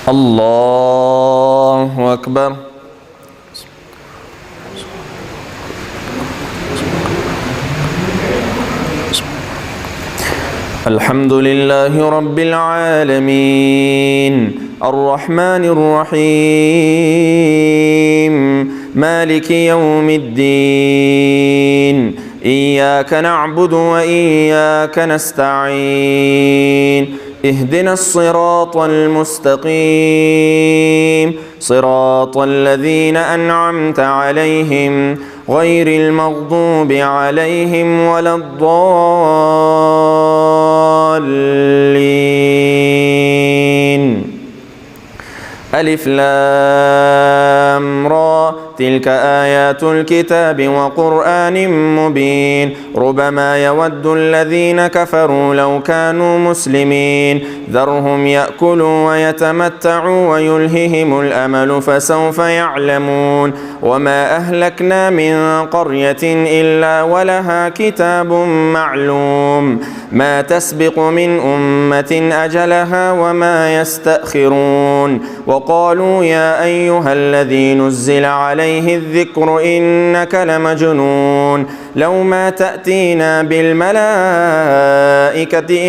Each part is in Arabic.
الله أكبر. الحمد لله رب العالمين الرحمن الرحيم مالك يوم الدين إياك نعبد وإياك نستعين اهدنا الصراط المستقيم صراط الذين أنعمت عليهم غير المغضوب عليهم ولا الضالين. ألف لام را تلك آيات الكتاب وقرآن مبين ربما يود الذين كفروا لو كانوا مسلمين ذرهم يأكلوا ويتمتعوا ويلههم الأمل فسوف يعلمون وما أهلكنا من قرية إلا ولها كتاب معلوم ما تسبق من أمة أجلها وما يستأخرون وقالوا يا أيها الذي نزل عليه الذكر إنك لمجنون لو ما تأتينا بالملائكة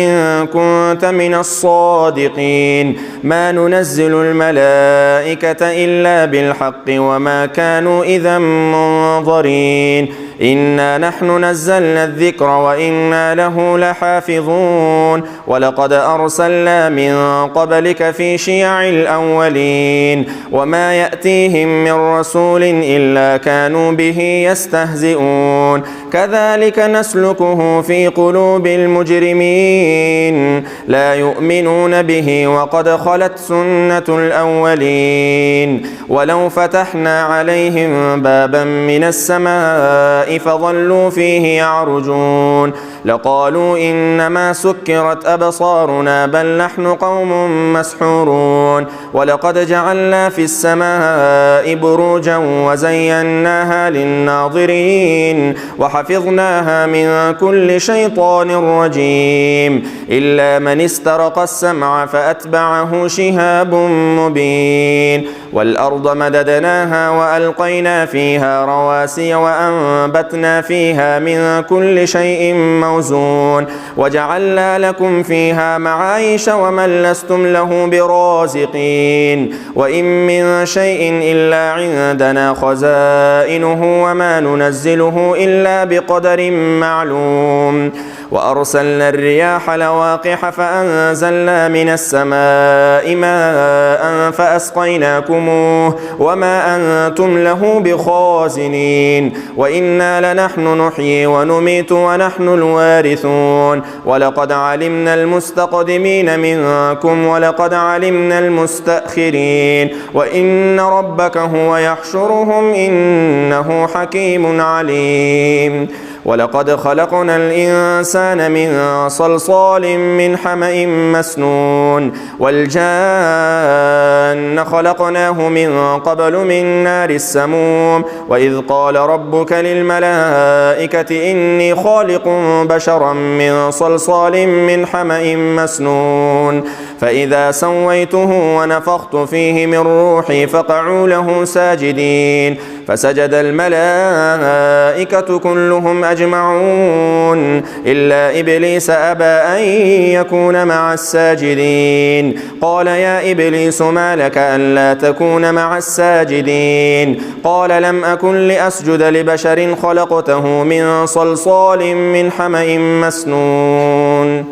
إن كنت من الصادقين ما ننزل الملائكة إلا بالحق وما كانوا إذا منظرين إنا نحن نزلنا الذكر وإنا له لحافظون ولقد أرسلنا من قبلك في شيع الأولين وما يأتيهم من رسول إلا كانوا به يستهزئون كذلك نسلكه في قلوب المجرمين لا يؤمنون به وقد خلت سنة الأولين ولو فتحنا عليهم بابا من السماء فظلوا فيه يعرجون لقالوا إنما سكرت أبصارنا بل نحن قوم مسحورون ولقد جعلنا في السماء بروجا وزيناها للناظرين وحفظناها من كل شيطان رجيم إلا من استرق السمع فأتبعه شهاب مبين والأرض مددناها وألقينا فيها رواسي وأنبتنا فيها من كل شيء موزون وجعلنا لكم فيها معايش ومن لستم له برازقين وإن من شيء إلا عندنا خزائنه وما ننزله إلا بقدر معلوم وأرسلنا الرياح لواقح فأنزلنا من السماء ماء فأسقيناكموه وما أنتم له بخازنين وإنا لنحن نحيي ونميت ونحن الوارثون ولقد علمنا المستقدمين منكم ولقد علمنا المستأخرين وإن ربك هو يحشرهم إنه حكيم عليم ولقد خلقنا الإنسان من صلصال من حمأ مسنون والجان خلقناه من قبل من نار السموم وإذ قال ربك للملائكة إني خالق بشرا من صلصال من حمأ مسنون فإذا سويته ونفخت فيه من روحي فقعوا له ساجدين فسجد الملائكة كلهم أجمعون إلا إبليس أبى أن يكون مع الساجدين قال يا إبليس ما لك ألا تكون مع الساجدين قال لم أكن لأسجد لبشر خلقته من صلصال من حمأ مسنون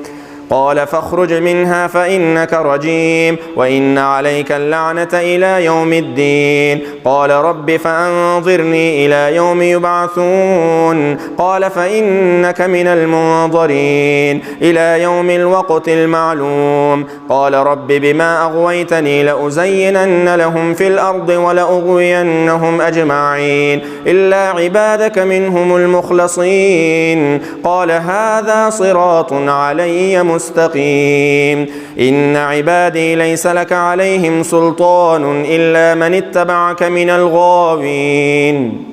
قال فاخرج منها فإنك رجيم وإن عليك اللعنة إلى يوم الدين قال رب فأنظرني إلى يوم يبعثون قال فإنك من المنظرين إلى يوم الوقت المعلوم قال رب بما أغويتني لأزينن لهم في الأرض ولأغوينهم أجمعين إلا عبادك منهم المخلصين قال هذا صراط علي مستقيم إن عبادي ليس لك عليهم سلطان إلا من اتبعك من الغاوين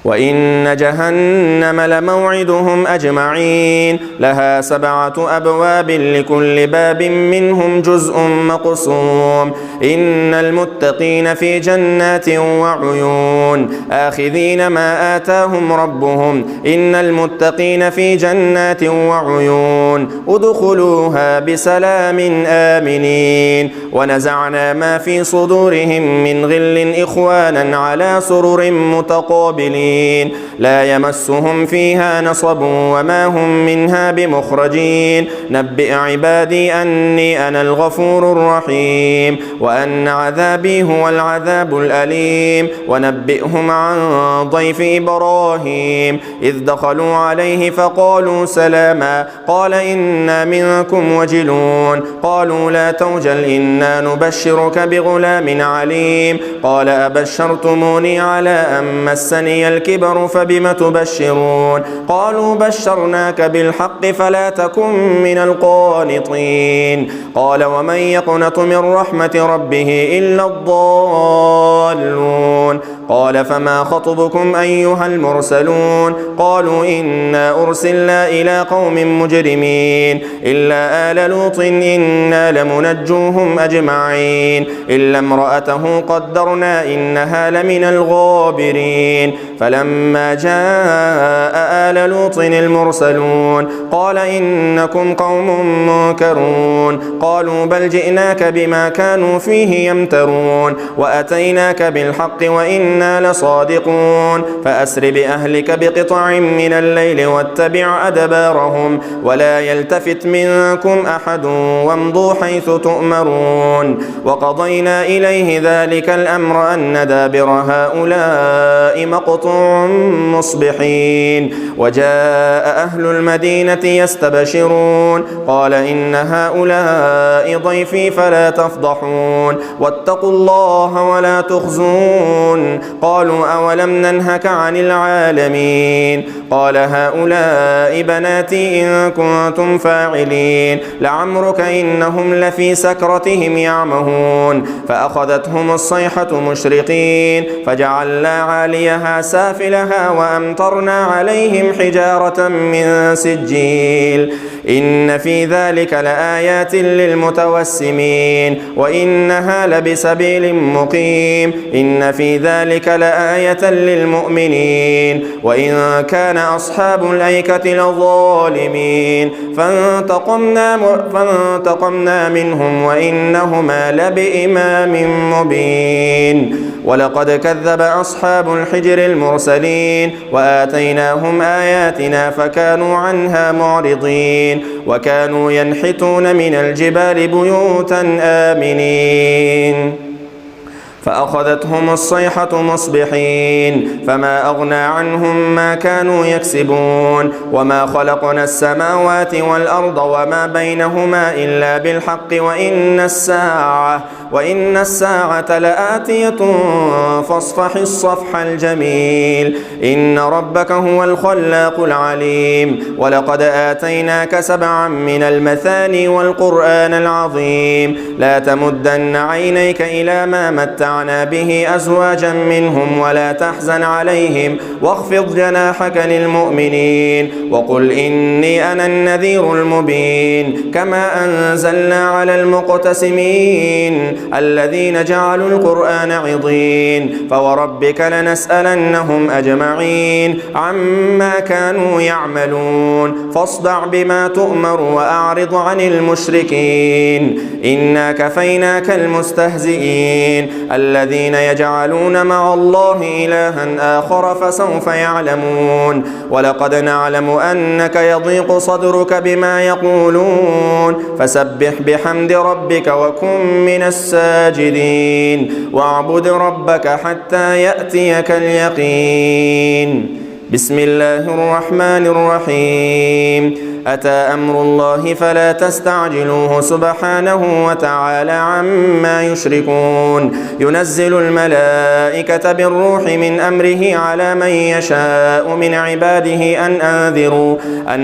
وإن جهنم لموعدهم أجمعين لها 7 أبواب لكل باب منهم جزء مقسوم إن المتقين في جنات وعيون آخذين ما آتاهم ربهم إن المتقين في جنات وعيون ادخلوها بسلام آمنين ونزعنا ما في صدورهم من غل إخوانا على سرر متقابلين لا يمسهم فيها نصب وما هم منها بمخرجين نبئ عبادي أني أنا الغفور الرحيم وأن عذابي هو العذاب الأليم ونبئهم عن ضيف إبراهيم إذ دخلوا عليه فقالوا سلاما قال إنا منكم وجلون قالوا لا توجل إنا نبشرك بغلام عليم قال أبشرتموني على أن مسني الكبر فبم تبشرون قالوا بشرناك بالحق فلا تكن من القانطين قال ومن يقنط من رحمة ربه إلا الضالون قال فما خطبكم أيها المرسلون قالوا إنا أرسلنا إلى قوم مجرمين إلا آل لوط إنا لمنجوهم أجمعين إلا امرأته قدرنا إنها لمن الغابرين فلما جاء آل لوط المرسلون قال إنكم قوم منكرون قالوا بل جئناك بما كانوا فيه يمترون وأتيناك بالحق وإنا لصادقون فأسر بأهلك بقطع من الليل واتبع أدبارهم ولا يلتفت منكم أحد وامضوا حيث تؤمرون وقضينا إليه ذلك الأمر أن دابر هؤلاء مقطوع مصبحين وجاء أهل المدينة يستبشرون قال إن هؤلاء ضيفي فلا تفضحون واتقوا الله ولا تخزون قالوا أولم ننهك عن العالمين قال هؤلاء بناتي إن كنتم فاعلين لعمرك إنهم لفي سكرتهم يعمهون فأخذتهم الصيحة مشرقين فجعلنا عاليها سافلها وأمطرنا عليهم حجارة من سجيل إن في ذلك لآيات للمتوسمين وإنها لبسبيل مقيم إن في ذلك لآية للمؤمنين وإن كان أصحاب الأيكة لظالمين فانتقمنا منهم وإنهما لبإمام مبين ولقد كذب أصحاب الحجر المرسلين وآتيناهم آياتنا فكانوا عنها معرضين وكانوا ينحتون من الجبال بيوتا آمنين فأخذتهم الصيحة مصبحين فما أغنى عنهم ما كانوا يكسبون وما خلقنا السماوات والأرض وما بينهما إلا بالحق وإن الساعة لآتية فاصفح الصفح الجميل إن ربك هو الخلاق العليم ولقد آتيناك 7 من المثاني والقرآن العظيم لا تمدن عينيك إلى ما متعنا به أزواجا منهم ولا تحزن عليهم واخفض جناحك للمؤمنين وقل إني أنا النذير المبين كما أنزلنا على المقتسمين الذين جعلوا القرآن عضين فوربك لنسألنهم أجمعين عما كانوا يعملون فاصدع بما تؤمر وأعرض عن المشركين إنا كفيناك المستهزئين الذين يجعلون مع الله إلها آخر فسوف يعلمون ولقد نعلم أنك يضيق صدرك بما يقولون فسبح بحمد ربك وكن من الساجدين واعبد ربك حتى يأتيك اليقين بسم الله الرحمن الرحيم أتى أمر الله فلا تستعجلوه سبحانه وتعالى عما يشركون ينزل الملائكة بالروح من أمره على من يشاء من عباده أن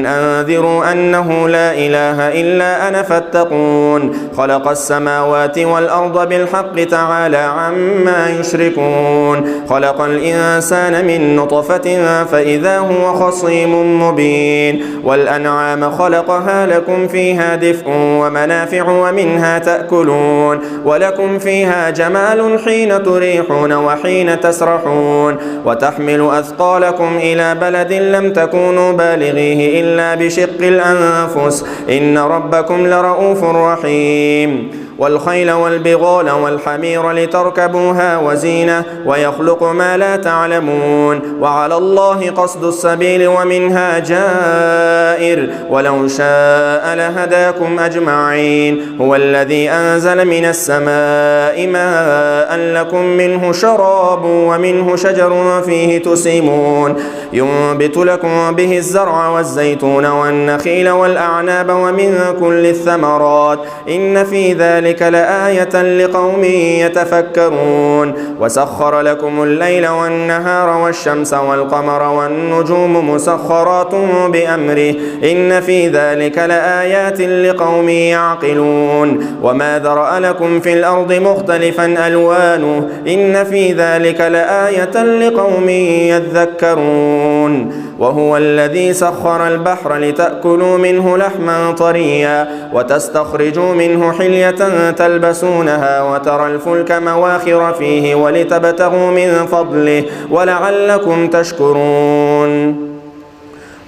أنذروا أنه لا إله إلا أنا فاتقون خلق السماوات والأرض بالحق تعالى عما يشركون خلق الإنسان من نطفة فإذا هو خصيم مبين والأنعام خلقها لكم فيها دفء ومنافع ومنها تأكلون ولكم فيها جمال حين تريحون وحين تسرحون وتحمل أثقالكم إلى بلد لم تكونوا بالغيه إلا بشق الأنفس إن ربكم لرؤوف رحيم والخيل والبغال والحمير لتركبوها وزينة ويخلق ما لا تعلمون وعلى الله قصد السبيل ومنها جائر ولو شاء لهداكم أجمعين هو الذي أنزل من السماء ماء لكم منه شراب ومنه شجر فيه تسيمون ينبت لكم به الزرع والزيتون والنخيل والأعناب ومن كل الثمرات إن في ذلك لآية لقوم يتفكرون وسخر لكم الليل والنهار والشمس والقمر والنجوم مسخرات بأمره إن في ذلك لآيات لقوم يعقلون وما ذرأ لكم في الأرض مختلفا ألوانه إن في ذلك لآية لقوم يذكرون وهو الذي سخر البحر لتأكلوا منه لحما طريا وتستخرجوا منه حلية تلبسونها وترى الفلك مواخر فيه ولتبتغوا من فضله ولعلكم تشكرون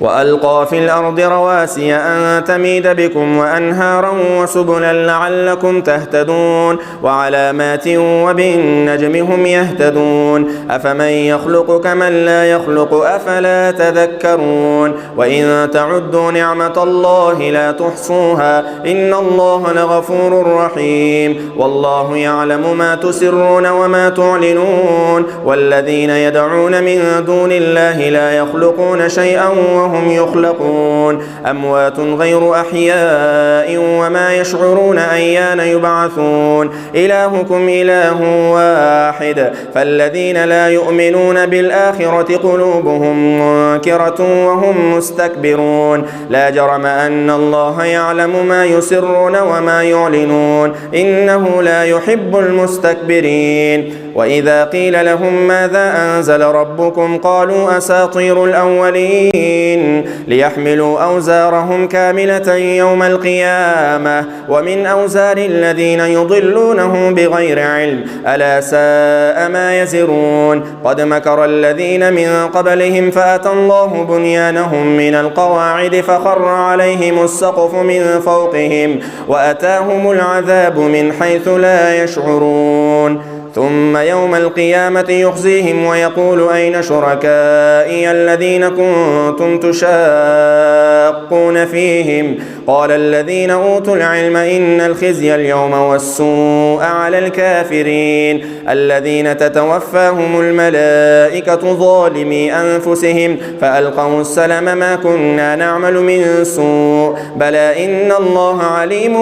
وألقى في الأرض رواسي أن تميد بكم وأنهارا وسبلا لعلكم تهتدون وعلامات وبالنجم هم يهتدون أفمن يخلق كمن لا يخلق أفلا تذكرون وإن تعدوا نعمة الله لا تحصوها إن الله لغفور رحيم والله يعلم ما تسرون وما تعلنون والذين يدعون من دون الله لا يخلقون شيئا وهم يخلقون أموات غير أحياء وما يشعرون أيان يبعثون إلهكم إله واحد فالذين لا يؤمنون بالآخرة قلوبهم منكرة وهم مستكبرون لا جرم أن الله يعلم ما يسرون وما يعلنون إنه لا يحب المستكبرين وإذا قيل لهم ماذا أنزل ربكم قالوا أساطير الأولين ليحملوا أوزارهم كاملة يوم القيامة ومن أوزار الذين يضلونهم بغير علم ألا ساء ما يزرون قد مكر الذين من قبلهم فأتى الله بنيانهم من القواعد فخر عليهم السقف من فوقهم وأتاهم العذاب من حيث لا يشعرون ثم يوم القيامة يخزيهم ويقول أين شركائي الذين كنتم تشاقون فيهم قال الذين أوتوا العلم إن الخزي اليوم والسوء على الكافرين الذين تتوفاهم الملائكة ظالمي أنفسهم فألقوا السلم ما كنا نعمل من سوء بلى إن الله عليم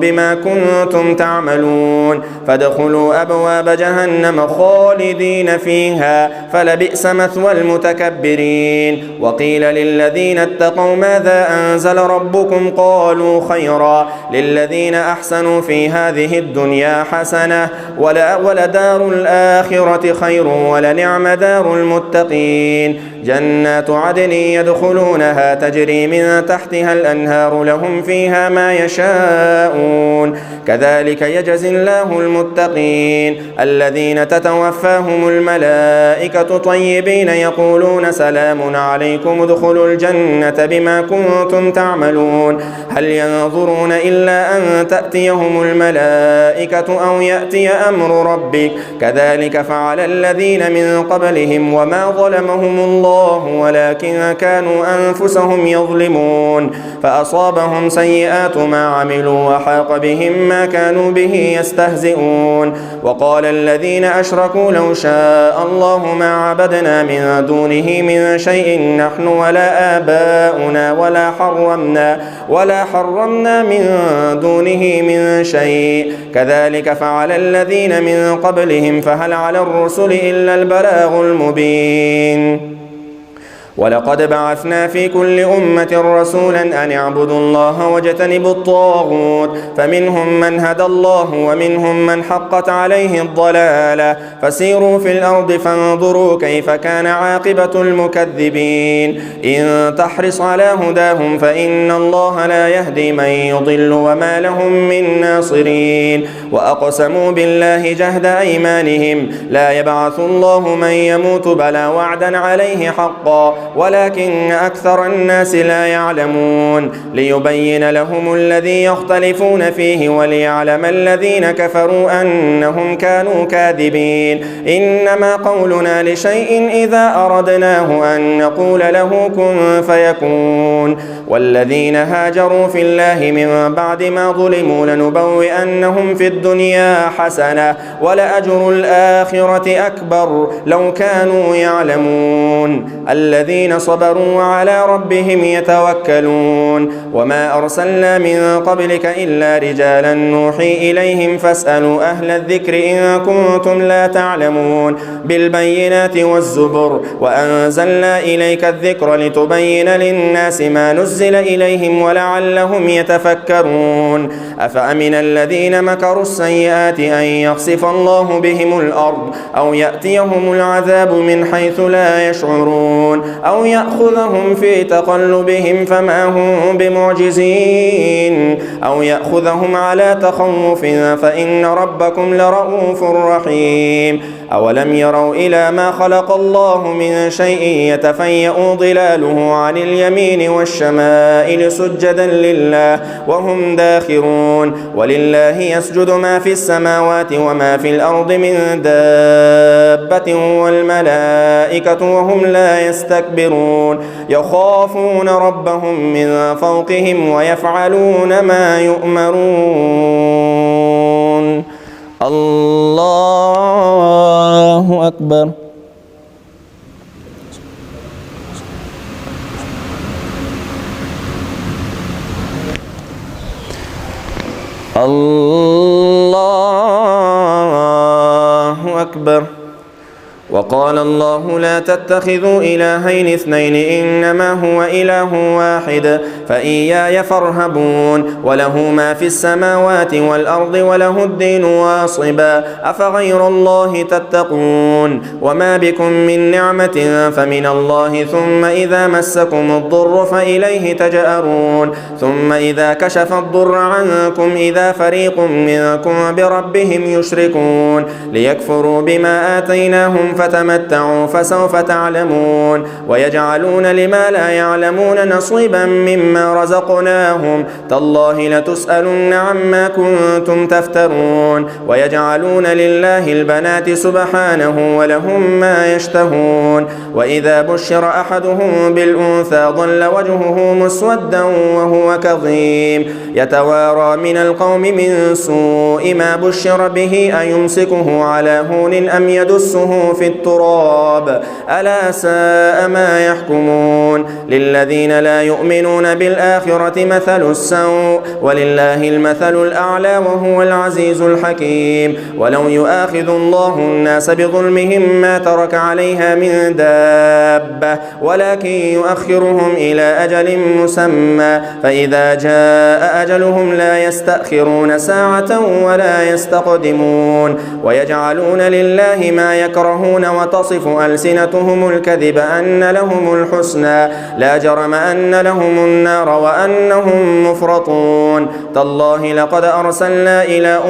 بما كنتم تعملون فادخلوا أبواب جهنم خالدين فيها فلبئس مثوى المتكبرين وقيل للذين اتقوا ماذا أنزل ربكم قالوا خيرا للذين أحسنوا في هذه الدنيا حسنة ولدار الآخرة خير ولنعم دار المتقين جنات عدن يدخلونها تجري من تحتها الأنهار لهم فيها ما يشاءون كذلك يجزي الله المتقين الذين تتوفاهم الملائكة طيبين يقولون سلام عليكم ادخلوا الجنة بما كنتم تعملون هل ينظرون إلا أن تأتيهم الملائكة أو يأتي أمر ربك كذلك فعل الذين من قبلهم وما ظلمهم الله ولكن كانوا أنفسهم يظلمون فأصابهم سيئات ما عملوا وحاق بهم ما كانوا به يستهزئون وقال الذين أشركوا لو شاء الله ما عبدنا من دونه من شيء نحن ولا آباؤنا ولا حرمنا من دونه من شيء كذلك فعل الذين من قبلهم فهل على الرسل إلا البلاغ المبين ولقد بعثنا في كل أمة رسولا أن اعبدوا الله واجتنبوا الطاغوت فمنهم من هدى الله ومنهم من حقت عليه الضلالة فسيروا في الأرض فانظروا كيف كان عاقبة المكذبين إن تحرص على هداهم فإن الله لا يهدي من يضل وما لهم من ناصرين وأقسموا بالله جهد أيمانهم لا يبعث الله من يموت بلى وعدا عليه حقا ولكن أكثر الناس لا يعلمون ليبين لهم الذي يختلفون فيه وليعلم الذين كفروا أنهم كانوا كاذبين إنما قولنا لشيء إذا أردناه أن نقول له كن فيكون والذين هاجروا في الله من بعد ما ظلموا لنبوئنهم في الدنيا حسنة ولأجر الآخرة أكبر لو كانوا يعلمون الذين صبروا وعلى ربهم يتوكلون وما أرسلنا من قبلك إلا رجالا نوحي إليهم فاسألوا أهل الذكر إن كنتم لا تعلمون بالبينات والزبر وأنزلنا إليك الذكر لتبين للناس ما نزل إليهم ولعلهم يتفكرون أفأمن الذين مكروا السيئات أن يخسف الله بهم الأرض أو يأتيهم العذاب من حيث لا يشعرون أو يأخذهم في تقلبهم فما هم بمعجزين أو يأخذهم على تخوف فإن ربكم لرؤوف رحيم أولم يروا إلى ما خلق الله من شيء يتفيأ ظلاله عن اليمين والشمائل سجدا لله وهم داخرون ولله يسجد ما في السماوات وما في الأرض من دابة والملائكة وهم لا يستكبرون يخافون ربهم من فوقهم ويفعلون ما يؤمرون الله أكبر الله أكبر وقال الله لا تتخذوا إلهين اثنين إنما هو إله واحد فإياي فارهبون وله ما في السماوات والأرض وله الدين واصبا أفغير الله تتقون وما بكم من نعمة فمن الله ثم إذا مسكم الضر فإليه تجأرون ثم إذا كشف الضر عنكم إذا فريق منكم بربهم يشركون ليكفروا بما آتيناهم فتمتعوا فسوف تعلمون ويجعلون لما لا يعلمون نصيبا مما رزقناهم تالله لتسألن عما كنتم تفترون ويجعلون لله البنات سبحانه ولهم ما يشتهون وإذا بشر أحدهم بالأنثى ظل وجهه مسودا وهو كظيم يتوارى من القوم من سوء ما بشر به أيمسكه على هون أم يدسه في التراب ألا ساء ما يحكمون للذين لا يؤمنون بالآخرة مثل السوء ولله المثل الأعلى وهو العزيز الحكيم ولو يؤاخذ الله الناس بظلمهم ما ترك عليها من دابة ولكن يؤخرهم إلى أجل مسمى فإذا جاء أجلهم لا يستأخرون ساعة ولا يستقدمون ويجعلون لله ما يكرهون وتصف ألسنتهم الكذب أن لهم الحسنى لا جرم أن لهم النار وأنهم مفرطون تالله لقد أرسلنا إلى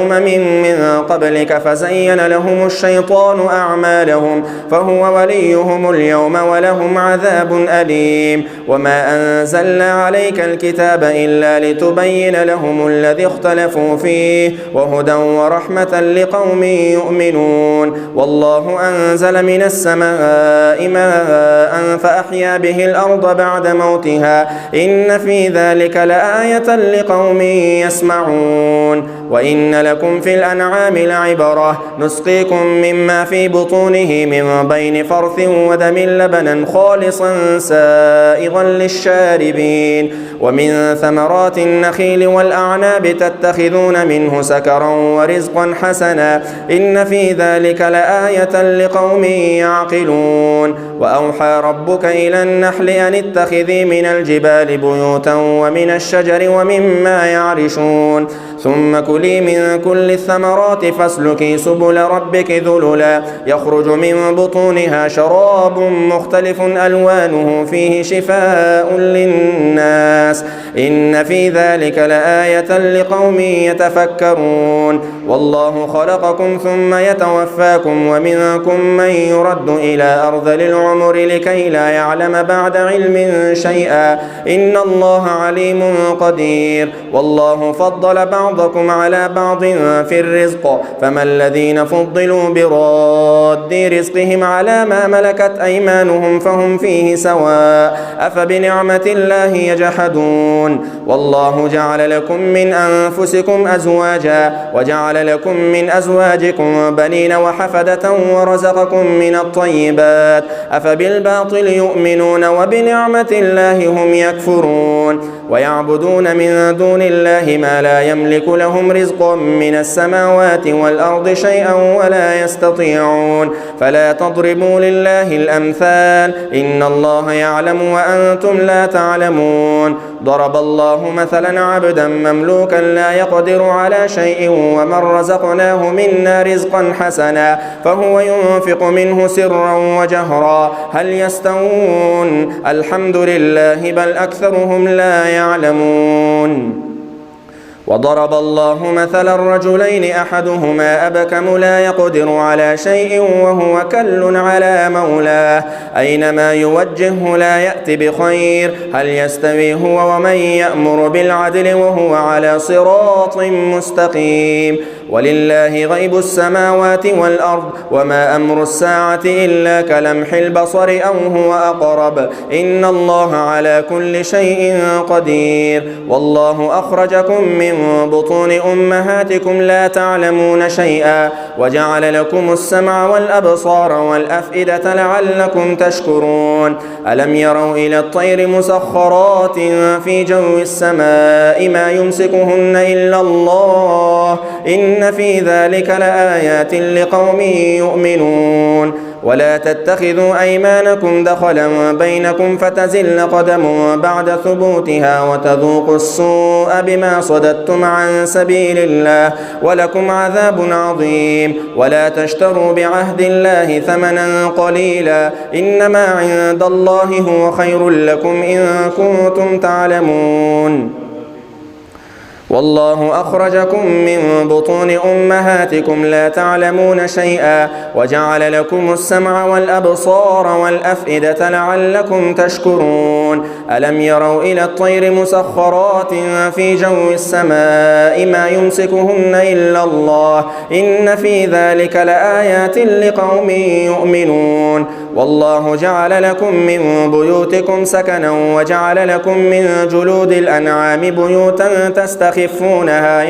من قبلك فزين لهم الشيطان أعمالهم فهو وليهم اليوم ولهم عذاب أليم وما أنزلنا عليك الكتاب إلا لتبين لهم الذي اختلفوا فيه وهدى ورحمة لقوم يؤمنون والله أنزل من السماء ماء فأحيا به الأرض بعد موتها إن في ذلك لآية لقوم يسمعون وإن لكم في الأنعام لعبرة نسقيكم مما في بطونه من بين فرث ودم لبنا خالصا سائغا للشاربين ومن ثمرات النخيل والأعناب تتخذون منه سكرا ورزقا حسنا إن في ذلك لآية لقوم يعقلون وأوحى ربك إلى النحل أن اتخذي من الجبال بيوتا ومن الشجر ومما يعرشون ثم كلي من كل الثمرات فاسلكي سبل ربك ذللا يخرج من بطونها شراب مختلف ألوانه فيه شفاء للناس إن في ذلك لآية لقوم يتفكرون والله خلقكم ثم يتوفاكم ومنكم من يرد إلى أرذل العمر لكي لا يعلم بعد علم شيئا إن الله عليم قدير والله فضل بعضكم على بعض في الرزق فما الذين فضلوا براد رزقهم على ما ملكت أيمانهم فهم فيه سواء أفبنعمة الله يجحدون والله جعل لكم من أنفسكم أزواجا وجعل لكم من أزواجكم بنين وحفدة ورزقكم من الطيبات أفبالباطل يؤمنون وبنعمة الله هم يكفرون ويعبدون من دون الله ما لا يملك لهم رزق من السماوات والأرض شيئا ولا يستطيعون فلا تضربوا لله الأمثال إن الله يعلم وأنتم لا تعلمون ضرب الله مثلا عبدا مملوكا لا يقدر على شيء ومن رزقناه منا رزقا حسنا فهو ينفق منه سرا وجهرا هل يستوون الحمد لله بل أكثرهم لا يعلمون وضرب الله مثلا رجلين أحدهما أبكم لا يقدر على شيء وهو كل على مولاه أينما يوجهه لا يأتي بخير هل يستوي هو ومن يأمر بالعدل وهو على صراط مستقيم ولله غيب السماوات والأرض وما أمر الساعة إلا كلمح البصر أو هو أقرب إن الله على كل شيء قدير والله أخرجكم من بطون أمهاتكم لا تعلمون شيئا وجعل لكم السمع والأبصار والأفئدة لعلكم تشكرون ألم يروا إلى الطير مسخرات في جو السماء ما يمسكهن إلا الله إن في ذلك لآيات لقوم يؤمنون ولا تتخذوا أيمانكم دخلا بينكم فتزل قدم بعد ثبوتها وتذوقوا السوء بما صددتم عن سبيل الله ولكم عذاب عظيم ولا تشتروا بعهد الله ثمنا قليلا إنما عند الله هو خير لكم إن كنتم تعلمون والله أخرجكم من بطون أمهاتكم لا تعلمون شيئا وجعل لكم السمع والأبصار والأفئدة لعلكم تشكرون ألم يروا إلى الطير مسخرات في جو السماء ما يمسكهن إلا الله إن في ذلك لآيات لقوم يؤمنون والله جعل لكم من بيوتكم سكنا وجعل لكم من جلود الأنعام بيوتا تستخفونها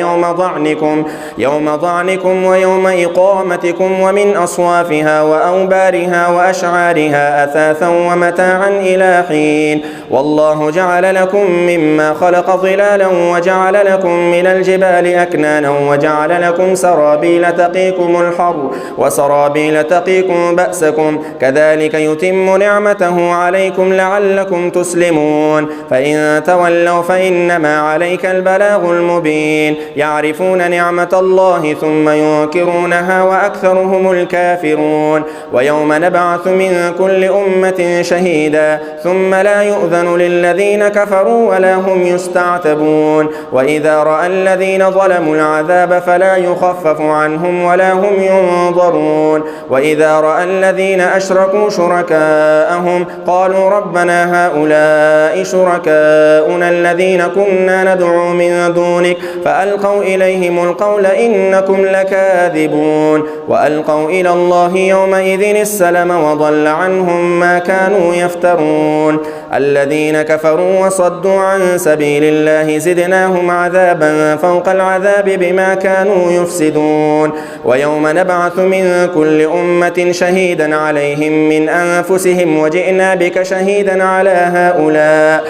يوم ضعنكم ويوم إقامتكم ومن أصوافها وأوبارها وأشعارها أثاثا ومتاعا إلى حين والله جعل لكم مما خلق ظلالا وجعل لكم من الجبال أكنانا وجعل لكم سرابيل تقيكم الحر وسرابيل تقيكم بأسكم كذلك يتم نعمته عليكم لعلكم تسلمون فإن تولوا فإنما عليك البلاغ المبين يعرفون نعمة الله ثم ينكرونها وأكثرهم الكافرون ويوم نبعث من كل أمة شهيدا ثم لا يؤذن للذين كفروا ولا هم يستعتبون وإذا رأى الذين ظلموا العذاب فلا يخفف عنهم ولا هم ينظرون وإذا رأى الذين أشركوا شركاءهم قالوا ربنا هؤلاء شركاؤنا الذين كنا ندعو من دون دونك فألقوا إليهم القول إنكم لكاذبون وألقوا إلى الله يومئذ السلم وضل عنهم ما كانوا يفترون الذين كفروا وصدوا عن سبيل الله زدناهم عذابا فوق العذاب بما كانوا يفسدون ويوم نبعث من كل أمة شهيدا عليهم من أنفسهم وجئنا بك شهيدا على هؤلاء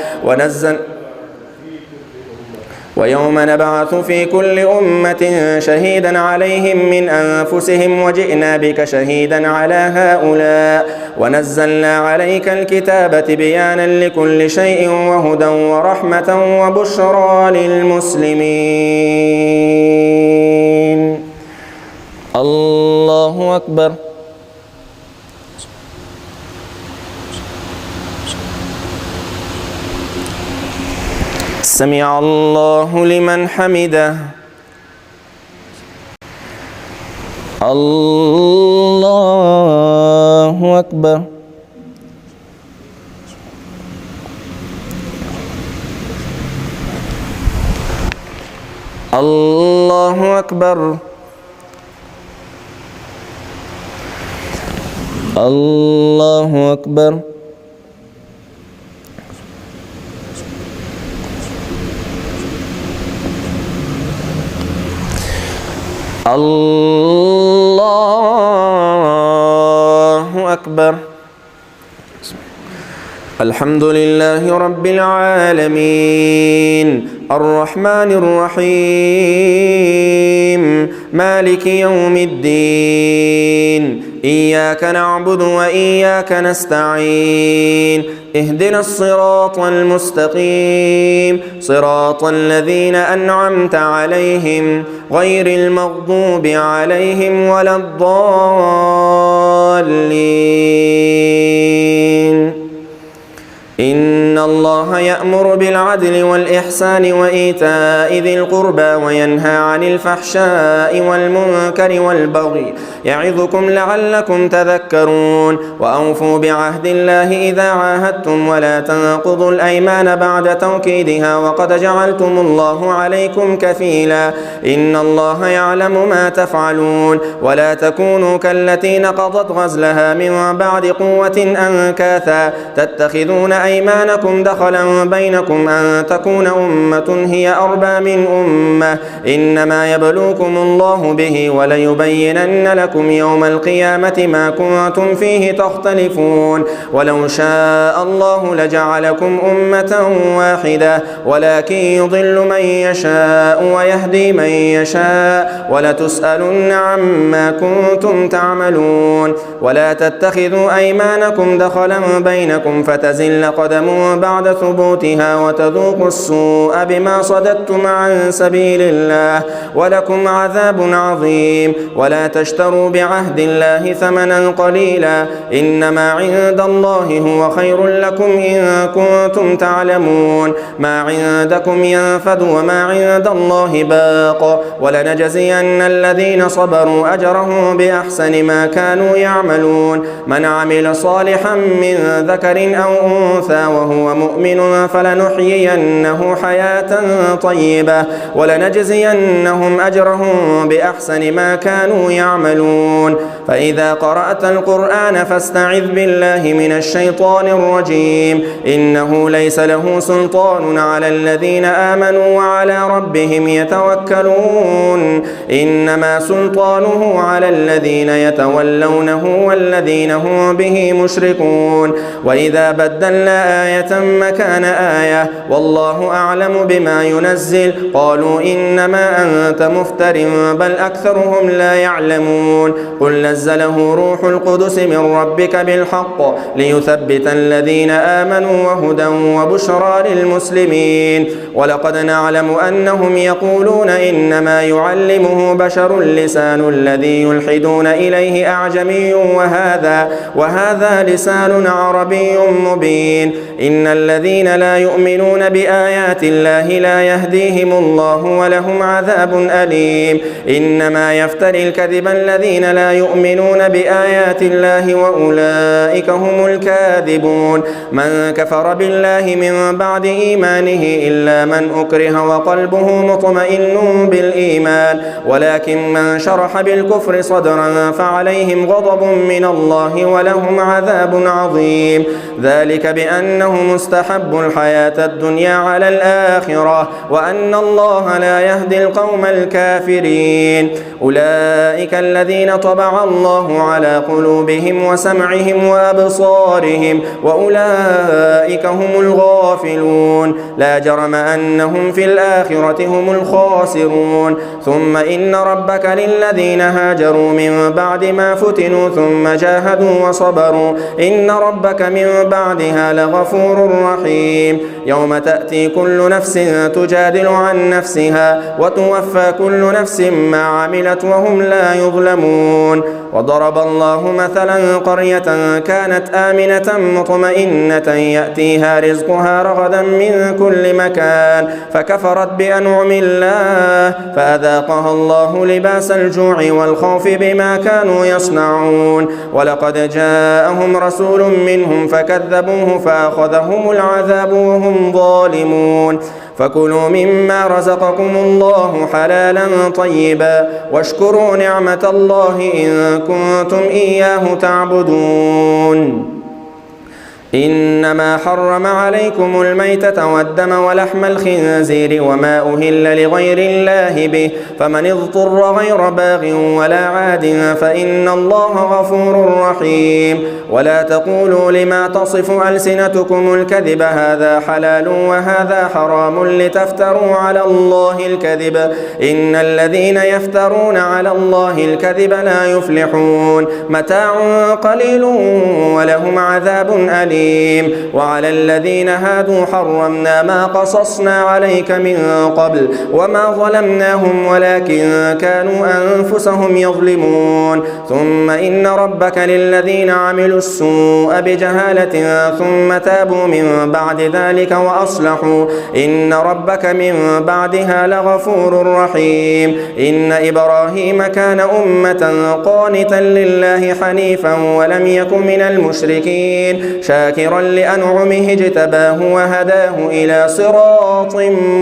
ويوم نبعث في كل أمة شهيدا عليهم من أنفسهم وجئنا بك شهيدا على هؤلاء ونزلنا عليك الكتاب بيانا لكل شيء وهدى ورحمة وبشرى للمسلمين. الله أكبر. سمع الله لمن حمده. الله أكبر. الله أكبر. الله أكبر. الله أكبر. الحمد لله رب العالمين الرحمن الرحيم مالك يوم الدين إياك نعبد وإياك نستعين اهدنا الصراط المستقيم صراط الذين أنعمت عليهم غير المغضوب عليهم ولا الضالين. إن الله يأمر بالعدل والإحسان وإيتاء ذي القربى وينهى عن الفحشاء والمنكر والبغي يعظكم لعلكم تذكرون وأوفوا بعهد الله إذا عاهدتم ولا تنقضوا الأيمان بعد توكيدها وقد جعلتم الله عليكم كفيلا إن الله يعلم ما تفعلون ولا تكونوا كالتي نقضت غزلها من بعد قوة أنكاثا تتخذون أيمانكم دخلا بينكم أن تكون أمة هي أربى من أمة إنما يبلوكم الله به وليبينن لكم يوم القيامة ما كنتم فيه تختلفون ولو شاء الله لجعلكم أمة واحدة ولكن يضل من يشاء ويهدي من يشاء ولتسألن عما كنتم تعملون ولا تتخذوا أيمانكم دخلا بينكم فتزل قدم بعد ثبوتها وتذوقوا السوء بما صددتم عن سبيل الله ولكم عذاب عظيم ولا تشتروا بعهد الله ثمنا قليلا إنما عند الله هو خير لكم إن كنتم تعلمون ما عندكم ينفد وما عند الله باق ولنجزين الذين صبروا أجرهم بأحسن ما كانوا يعملون من عمل صالحا من ذكر أو أنثى وهو مؤمن فلنحيينه حياة طيبة ولنجزينهم أجرهم بأحسن ما كانوا يعملون فإذا قرأت القرآن فاستعذ بالله من الشيطان الرجيم إنه ليس له سلطان على الذين آمنوا وعلى ربهم يتوكلون إنما سلطانه على الذين يتولونه والذين هم به مشركون وإذا بدلنا آية مكان آية والله أعلم بما ينزل قالوا إنما أنت مفتر بل أكثرهم لا يعلمون قل نزله روح القدس من ربك بالحق ليثبت الذين آمنوا وهدى وبشرى للمسلمين ولقد نعلم أنهم يقولون إنما يعلمه بشر لسان الذي يلحدون إليه أعجمي وهذا لسان عربي مبين إن إن الذين لا يؤمنون بآيات الله لا يهديهم الله ولهم عذاب أليم إنما يفتري الكذب الذين لا يؤمنون بآيات الله وأولئك هم الكاذبون من كفر بالله من بعد إيمانه إلا من أكره وقلبه مطمئن بالإيمان ولكن من شرح بالكفر صدرا فعليهم غضب من الله ولهم عذاب عظيم ذلك بأنهم استحبوا الحياة الدنيا على الآخرة وأن الله لا يهدي القوم الكافرين أولئك الذين طبع الله على قلوبهم وسمعهم وأبصارهم وأولئك هم الغافلون لا جرم أنهم في الآخرة هم الخاسرون ثم إن ربك للذين هاجروا من بعد ما فتنوا ثم جاهدوا وصبروا إن ربك من بعدها لغفور رحيم يوم تأتي كل نفس تجادل عن نفسها وتوفى كل نفس ما عملت وهم لا يظلمون وضرب الله مثلا قرية كانت آمنة مطمئنة يأتيها رزقها رغدا من كل مكان فكفرت بأنعم الله فأذاقها الله لباس الجوع والخوف بما كانوا يصنعون ولقد جاءهم رسول منهم فكذبوه فأخذهم العذاب وهم ظالمون فكلوا مما رزقكم الله حلالا طيبا واشكروا نعمة الله إن كنتم إياه تعبدون إنما حرم عليكم الميتة والدم ولحم الخنزير وما أهل لغير الله به فمن اضطر غير باغ ولا عاد فإن الله غفور رحيم ولا تقولوا لما تصف ألسنتكم الكذب هذا حلال وهذا حرام لتفتروا على الله الكذب إن الذين يفترون على الله الكذب لا يفلحون متاع قليل ولهم عذاب أليم وعلى الذين هادوا حرمنا ما قصصنا عليك من قبل وما ظلمناهم ولكن كانوا أنفسهم يظلمون ثم إن ربك للذين عملوا السوء بجهالة ثم تابوا من بعد ذلك وأصلحوا إن ربك من بعدها لغفور رحيم إن إبراهيم كان أمة قانتا لله حنيفا ولم يك من المشركين شاكرا لأنعمه اجتباه وهداه إلى صراط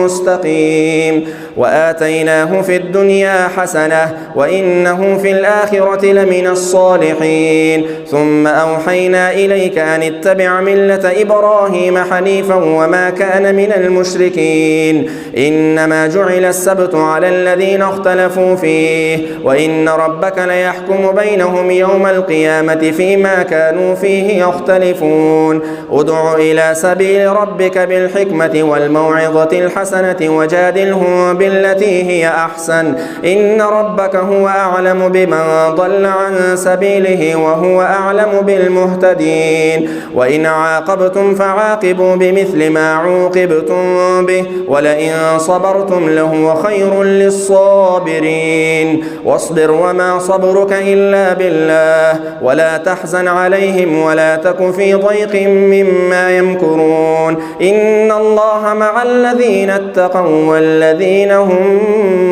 مستقيم وآتيناه في الدنيا حسنة وإنه في الآخرة لمن الصالحين ثم أوحينا إليك أن اتبع ملة إبراهيم حنيفا وما كان من المشركين إنما جعل السبت على الذين اختلفوا فيه وإن ربك ليحكم بينهم يوم القيامة فيما كانوا فيه يختلفون ادع إلى سبيل ربك بالحكمة والموعظة الحسنة وجادلهم بالتي هي أحسن إن ربك هو أعلم بمن ضل عن سبيله وهو أعلم بالمهتدين وإن عاقبتم فعاقبوا بمثل ما عوقبتم به ولئن صبرتم لهو خير للصابرين واصبر وما صبرك إلا بالله ولا تحزن عليهم ولا تك في ضيق مما يمكرون إن الله مع الذين اتقوا والذين هم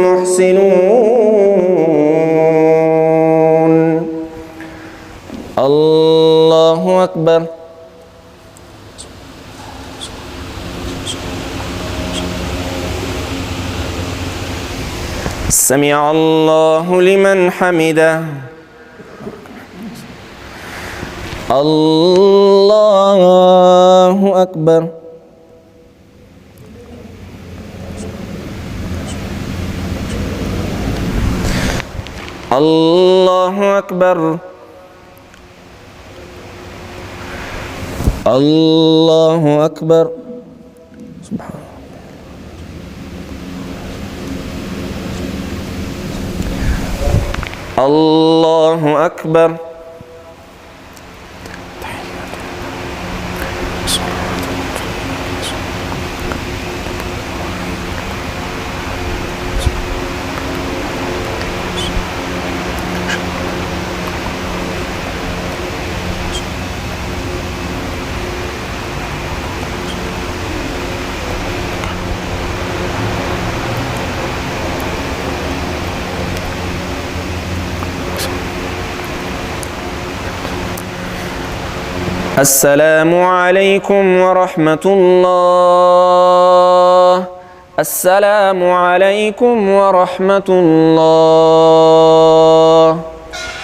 محسنون الله أكبر سمع الله لمن حمده الله أكبر الله أكبر الله أكبر سبحان الله أكبر السلام عليكم ورحمة الله. السلام عليكم ورحمة الله.